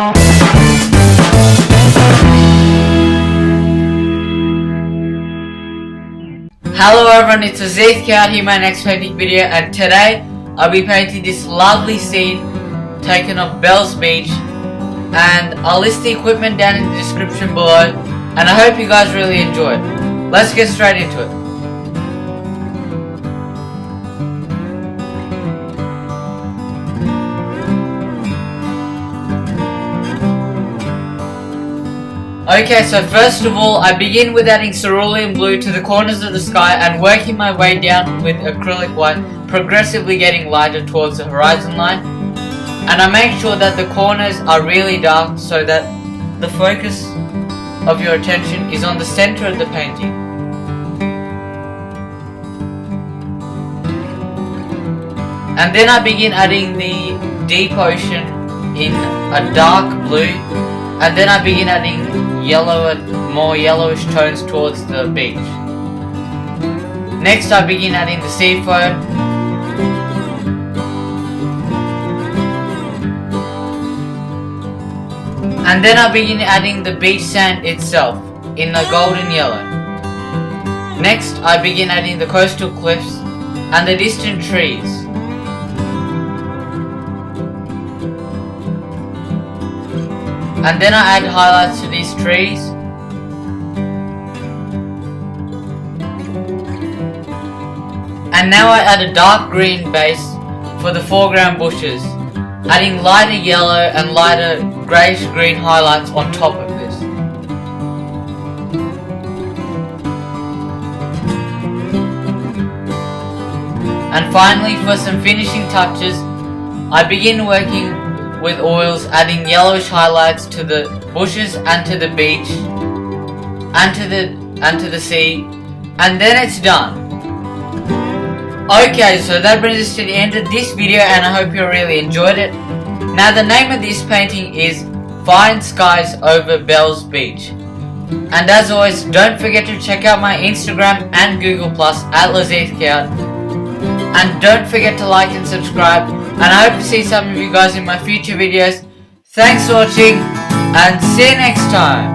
Hello everyone, it's LasithKArt here, my next painting video, and today I'll be painting this lovely scene taken off Bells Beach, and I'll list the equipment down in the description below, and I hope you guys really enjoy it. Let's get straight into it. Okay, so first of all, I begin with adding cerulean blue to the corners of the sky and working my way down with acrylic white, progressively getting lighter towards the horizon line. And I make sure that the corners are really dark so that the focus of your attention is on the center of the painting. And then I begin adding the deep ocean in a dark blue, and then I begin adding yellow and more yellowish tones towards the beach. Next I begin adding the sea foam, and then I begin adding the beach sand itself in a golden yellow. Next I begin adding the coastal cliffs and the distant trees. And then I add highlights to these trees. And now I add a dark green base for the foreground bushes, adding lighter yellow and lighter greyish green highlights on top of this. And finally, for some finishing touches, I begin working with oils, adding yellowish highlights to the bushes and to the beach and to the sea, and then it's done. Okay, so that brings us to the end of this video, and I hope you really enjoyed it. Now the name of this painting is Fine Skies Over Bells Beach. And as always, don't forget to check out my Instagram and Google Plus at LasithKArt. And don't forget to like and subscribe, and I hope to see some of you guys in my future videos. Thanks for watching, and see you next time.